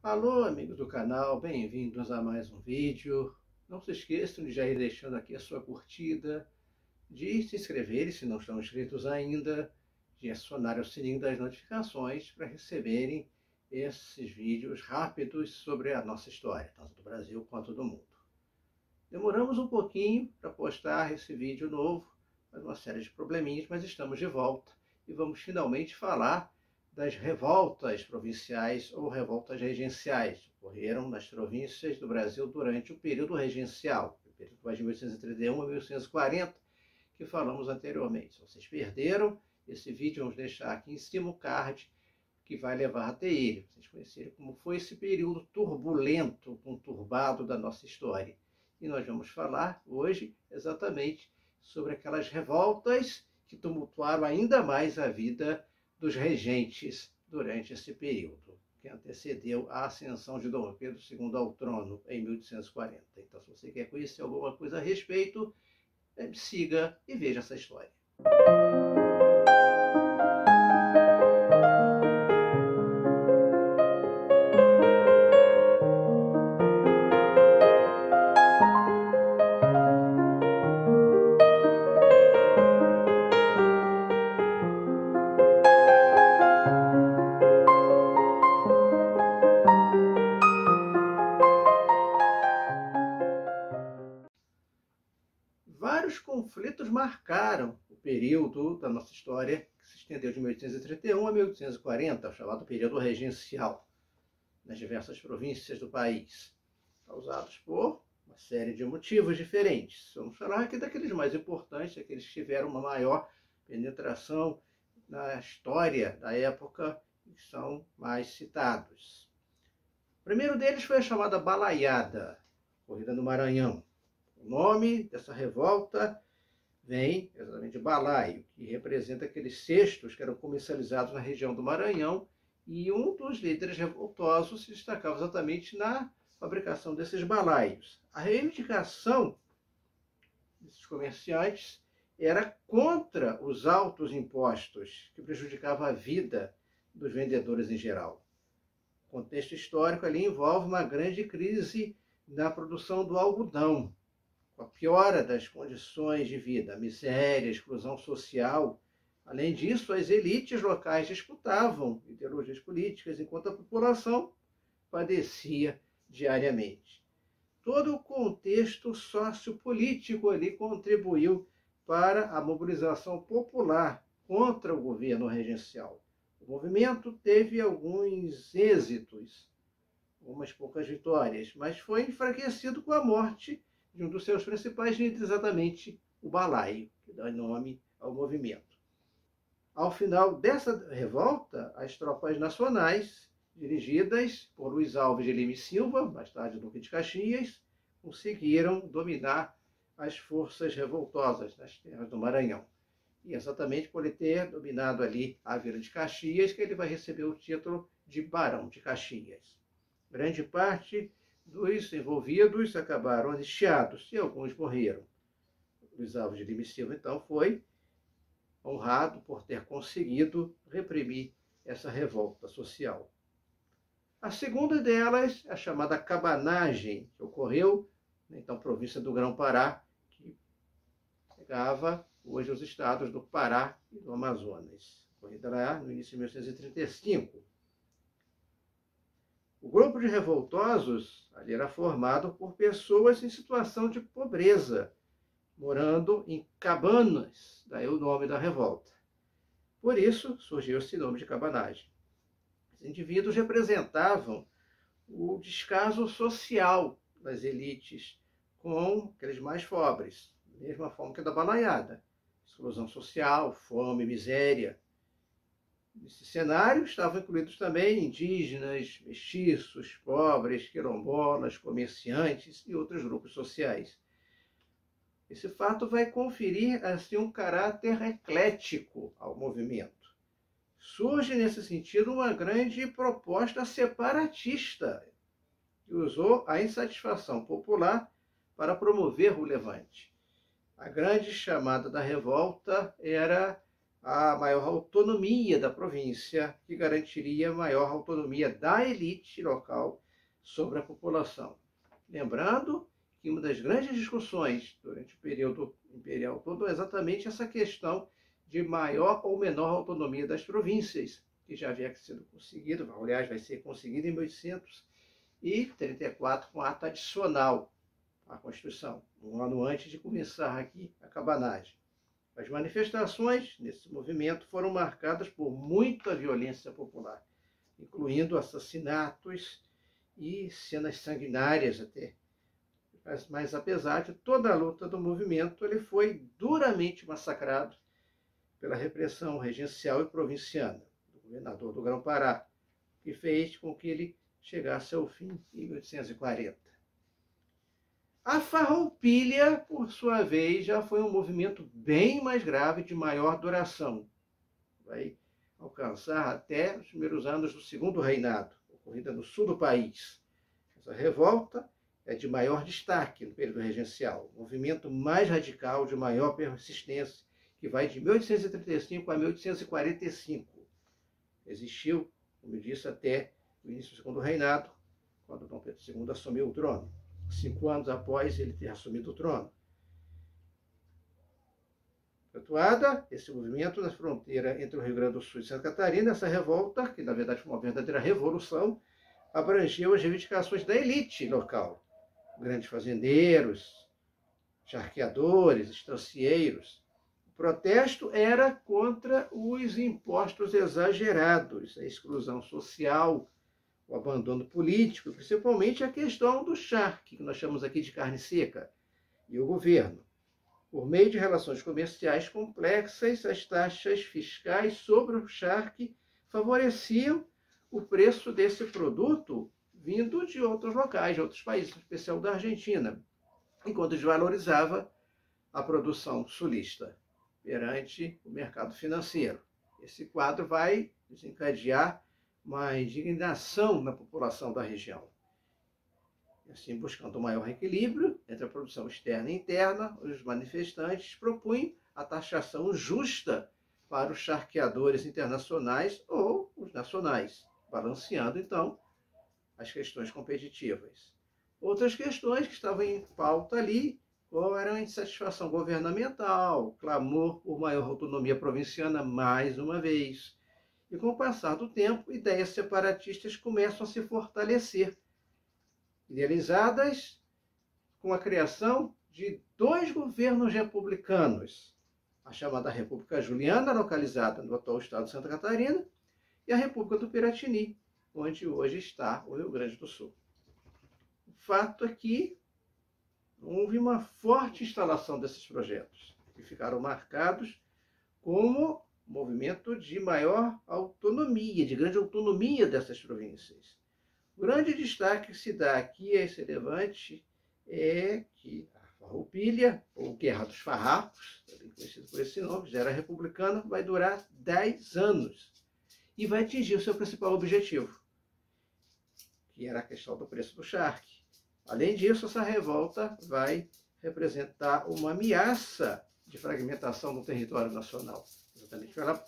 Alô, amigos do canal, bem-vindos a mais um vídeo. Não se esqueçam de já ir deixando aqui a sua curtida, de se inscreverem se não estão inscritos ainda, de acionar o sininho das notificações para receberem esses vídeos rápidos sobre a nossa história, tanto do Brasil quanto do mundo. Demoramos um pouquinho para postar esse vídeo novo, mais uma série de probleminhas, mas estamos de volta e vamos finalmente falar das revoltas provinciais ou revoltas regenciais que ocorreram nas províncias do Brasil durante o período regencial, o período de 1831 a 1840, que falamos anteriormente. Se vocês perderam esse vídeo, vamos deixar aqui em cima o card que vai levar até ele, para vocês conhecerem como foi esse período turbulento, conturbado da nossa história. E nós vamos falar hoje exatamente sobre aquelas revoltas que tumultuaram ainda mais a vida dos regentes durante esse período, que antecedeu a ascensão de Dom Pedro II ao trono em 1840. Então, se você quer conhecer alguma coisa a respeito, siga e veja essa história. Vários conflitos marcaram o período da nossa história, que se estendeu de 1831 a 1840, o chamado período regencial, nas diversas províncias do país, causados por uma série de motivos diferentes. Vamos falar aqui daqueles mais importantes, aqueles que tiveram uma maior penetração na história da época e são mais citados. O primeiro deles foi a chamada Balaiada, ocorrida no Maranhão. O nome dessa revolta vem exatamente de balaio, que representa aqueles cestos que eram comercializados na região do Maranhão, e um dos líderes revoltosos se destacava exatamente na fabricação desses balaios. A reivindicação desses comerciantes era contra os altos impostos, que prejudicavam a vida dos vendedores em geral. O contexto histórico ali envolve uma grande crise na produção do algodão, com a piora das condições de vida, miséria, exclusão social. Além disso, as elites locais disputavam ideologias políticas, enquanto a população padecia diariamente. Todo o contexto sociopolítico ali contribuiu para a mobilização popular contra o governo regencial. O movimento teve alguns êxitos, algumas poucas vitórias, mas foi enfraquecido com a morte de um dos seus principais líderes, exatamente o balaio, que dá nome ao movimento. Ao final dessa revolta, as tropas nacionais, dirigidas por Luiz Alves de Lima e Silva, mais tarde Duque de Caxias, conseguiram dominar as forças revoltosas nas terras do Maranhão. E exatamente por ele ter dominado ali a Vila de Caxias, que ele vai receber o título de Barão de Caxias. Grande parte dos envolvidos acabaram anistiados e alguns morreram. Luiz Alves de Lima e Silva, então, foi honrado por ter conseguido reprimir essa revolta social. A segunda delas, a chamada cabanagem, que ocorreu na então província do Grão-Pará, que pegava hoje os estados do Pará e do Amazonas, ocorrida lá no início de 1935. O grupo de revoltosos ali era formado por pessoas em situação de pobreza, morando em cabanas, daí o nome da revolta. Por isso surgiu esse nome de cabanagem. Os indivíduos representavam o descaso social das elites com aqueles mais pobres, da mesma forma que a da balaiada. Exclusão social, fome, miséria. Nesse cenário estavam incluídos também indígenas, mestiços, pobres, quilombolas, comerciantes e outros grupos sociais. Esse fato vai conferir assim um caráter eclético ao movimento. Surge nesse sentido uma grande proposta separatista, que usou a insatisfação popular para promover o levante. A grande chamada da revolta era a maior autonomia da província, que garantiria maior autonomia da elite local sobre a população. Lembrando que uma das grandes discussões durante o período imperial todo é exatamente essa questão de maior ou menor autonomia das províncias, que já havia sido conseguido, aliás, vai ser conseguido em 1834 com ato adicional à Constituição, um ano antes de começar aqui a cabanagem. As manifestações nesse movimento foram marcadas por muita violência popular, incluindo assassinatos e cenas sanguinárias até. Mas apesar de toda a luta do movimento, ele foi duramente massacrado pela repressão regencial e provinciana do governador do Grão-Pará, que fez com que ele chegasse ao fim em 1840. A Farroupilha, por sua vez, já foi um movimento bem mais grave, de maior duração. Vai alcançar até os primeiros anos do Segundo Reinado, ocorrida no sul do país. Essa revolta é de maior destaque no período regencial, um movimento mais radical, de maior persistência, que vai de 1835 a 1845. Existiu, como eu disse, até o início do Segundo Reinado, quando Dom Pedro II assumiu o trono, 5 anos após ele ter assumido o trono. Atuada esse movimento na fronteira entre o Rio Grande do Sul e Santa Catarina, essa revolta, que na verdade foi uma verdadeira revolução, abrangeu as reivindicações da elite local, grandes fazendeiros, charqueadores, estancieiros. O protesto era contra os impostos exagerados, a exclusão social, o abandono político, principalmente a questão do charque, que nós chamamos aqui de carne seca, e o governo. Por meio de relações comerciais complexas, as taxas fiscais sobre o charque favoreciam o preço desse produto vindo de outros locais, de outros países, em especial da Argentina, enquanto desvalorizava a produção sulista perante o mercado financeiro. Esse quadro vai desencadear uma indignação na população da região. E assim, buscando um maior equilíbrio entre a produção externa e interna, os manifestantes propunham a taxação justa para os charqueadores internacionais ou os nacionais, balanceando, então, as questões competitivas. Outras questões que estavam em pauta ali, qual era a insatisfação governamental, clamor por maior autonomia provinciana mais uma vez. E com o passar do tempo, ideias separatistas começam a se fortalecer, idealizadas com a criação de 2 governos republicanos, a chamada República Juliana, localizada no atual estado de Santa Catarina, e a República do Piratini, onde hoje está o Rio Grande do Sul. O fato é que houve uma forte instalação desses projetos, que ficaram marcados como movimento de maior autonomia, de grande autonomia dessas províncias. O grande destaque que se dá aqui a esse levante é que a Farroupilha, ou Guerra dos Farrapos, também conhecido por esse nome, já era republicana, vai durar 10 anos e vai atingir o seu principal objetivo, que era a questão do preço do charque. Além disso, essa revolta vai representar uma ameaça de fragmentação do território nacional, exatamente pela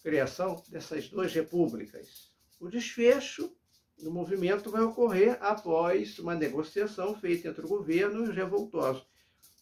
criação dessas 2 repúblicas. O desfecho do movimento vai ocorrer após uma negociação feita entre o governo e os revoltosos.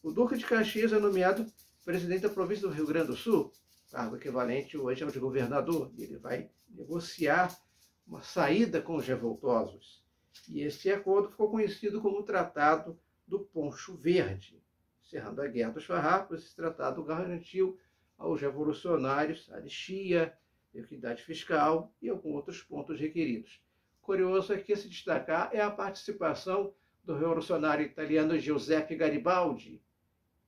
O Duque de Caxias é nomeado presidente da província do Rio Grande do Sul, cargo equivalente hoje ao de governador. Ele vai negociar uma saída com os revoltosos. E esse acordo ficou conhecido como o Tratado do Poncho Verde. Encerrando a Guerra dos Farrapos, esse tratado garantiu aos revolucionários anistia, equidade fiscal e alguns outros pontos requeridos. Curioso é que se destacar é a participação do revolucionário italiano Giuseppe Garibaldi,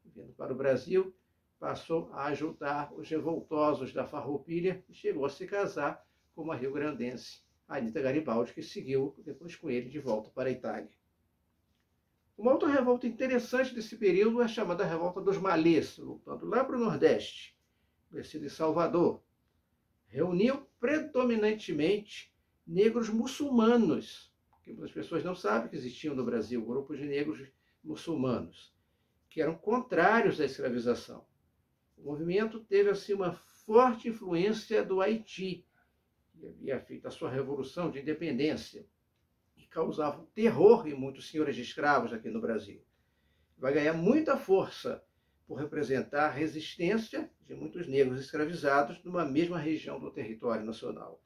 que, vindo para o Brasil, passou a ajudar os revoltosos da Farroupilha e chegou a se casar com uma rio-grandense, Anita Garibaldi, que seguiu depois com ele de volta para a Itália. Uma outra revolta interessante desse período é a chamada Revolta dos Malês, voltando lá para o Nordeste, conhecido em Salvador. Reuniu predominantemente negros muçulmanos, que muitas pessoas não sabem que existiam no Brasil grupos de negros muçulmanos, que eram contrários à escravização. O movimento teve assim uma forte influência do Haiti, que havia feito a sua revolução de independência e causava terror em muitos senhores de escravos aqui no Brasil. Vai ganhar muita força por representar a resistência de muitos negros escravizados numa mesma região do território nacional.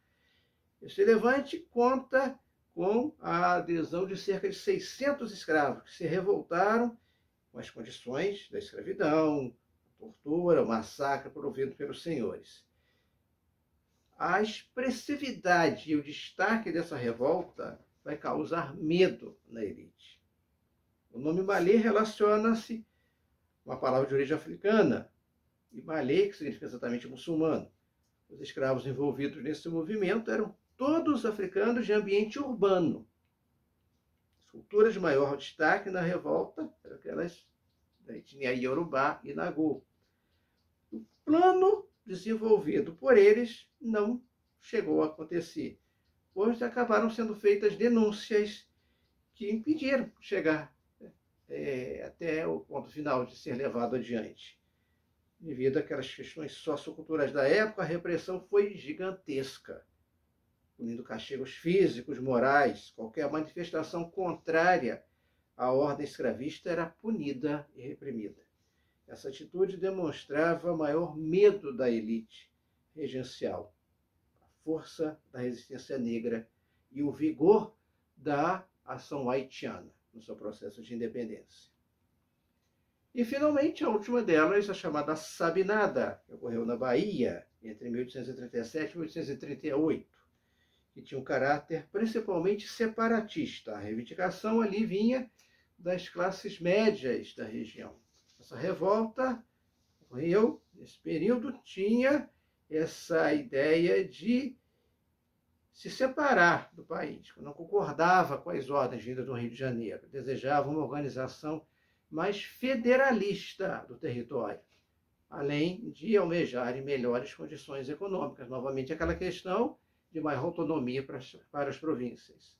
Esse levante conta com a adesão de cerca de 600 escravos que se revoltaram com as condições da escravidão, tortura, o massacre promovido pelos senhores. A expressividade e o destaque dessa revolta vai causar medo na elite. O nome Malê relaciona-se com uma palavra de origem africana, e Malê, que significa exatamente muçulmano. Os escravos envolvidos nesse movimento eram todos africanos de ambiente urbano. As culturas de maior destaque na revolta eram aquelas da etnia Yorubá e Nagô. O plano desenvolvido por eles não chegou a acontecer, pois acabaram sendo feitas denúncias que impediram chegar até o ponto final de ser levado adiante. Devido àquelas questões socioculturais da época, a repressão foi gigantesca, punindo castigos físicos, morais. Qualquer manifestação contrária à ordem escravista era punida e reprimida. Essa atitude demonstrava maior medo da elite regencial, a força da resistência negra e o vigor da ação haitiana no seu processo de independência. E, finalmente, a última delas, a chamada Sabinada, que ocorreu na Bahia entre 1837 e 1838, que tinha um caráter principalmente separatista. A reivindicação ali vinha das classes médias da região. Essa revolta ocorreu nesse período, tinha essa ideia de se separar do país, não concordava com as ordens vindas do Rio de Janeiro, desejava uma organização mais federalista do território, além de almejarem melhores condições econômicas. Novamente, aquela questão de maior autonomia para as províncias.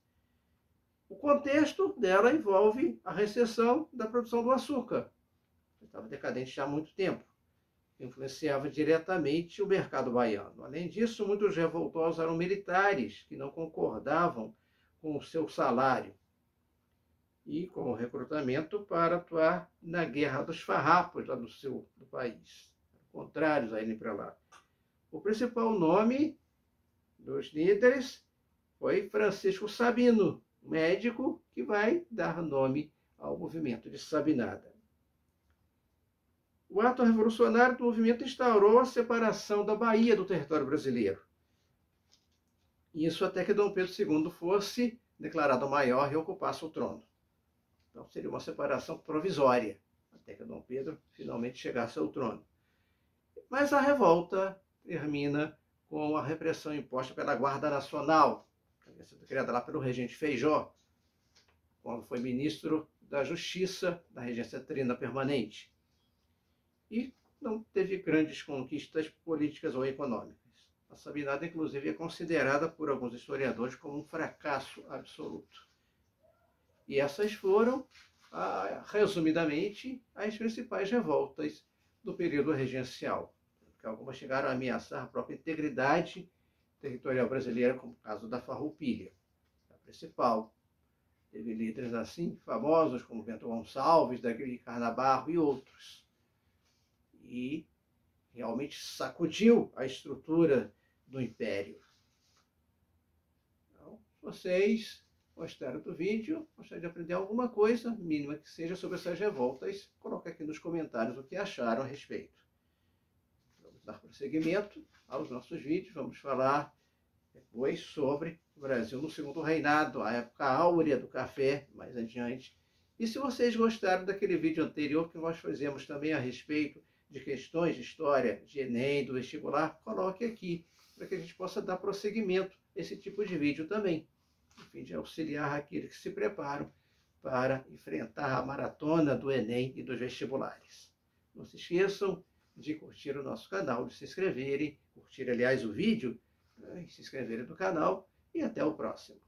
O contexto dela envolve a recessão da produção do açúcar, que estava decadente já há muito tempo, que influenciava diretamente o mercado baiano. Além disso, muitos revoltosos eram militares que não concordavam com o seu salário e com o recrutamento para atuar na Guerra dos Farrapos, lá no sul do país, contrários a irem para lá. O principal nome dos líderes foi Francisco Sabino, médico que vai dar nome ao movimento de Sabinada. O ato revolucionário do movimento instaurou a separação da Bahia do território brasileiro. Isso até que Dom Pedro II fosse declarado maior e ocupasse o trono. Então seria uma separação provisória, até que Dom Pedro finalmente chegasse ao trono. Mas a revolta termina com a repressão imposta pela Guarda Nacional, que havia sido criada lá pelo regente Feijó, quando foi ministro da Justiça da Regência Trina Permanente. E não teve grandes conquistas políticas ou econômicas. A Sabinada, inclusive, é considerada por alguns historiadores como um fracasso absoluto. E essas foram, resumidamente, as principais revoltas do período regencial. Algumas chegaram a ameaçar a própria integridade territorial brasileira, como o caso da Farroupilha, a principal. Teve líderes assim, famosos como Bento Gonçalves, Daguilherme Carnabarro e outros. E realmente sacudiu a estrutura do Império. Então, vocês gostaram do vídeo, gostaram de aprender alguma coisa, mínima que seja, sobre essas revoltas, coloque aqui nos comentários o que acharam a respeito. Vamos dar prosseguimento aos nossos vídeos, vamos falar depois sobre o Brasil no segundo reinado, a época áurea do café, mais adiante. E se vocês gostaram daquele vídeo anterior que nós fizemos também a respeito de questões de história, de Enem, do vestibular, coloque aqui, para que a gente possa dar prosseguimento a esse tipo de vídeo também, a fim de auxiliar aqueles que se preparam para enfrentar a maratona do Enem e dos vestibulares. Não se esqueçam de curtir o nosso canal, de se inscreverem, curtir, aliás, o vídeo, e se inscreverem no canal, e até o próximo.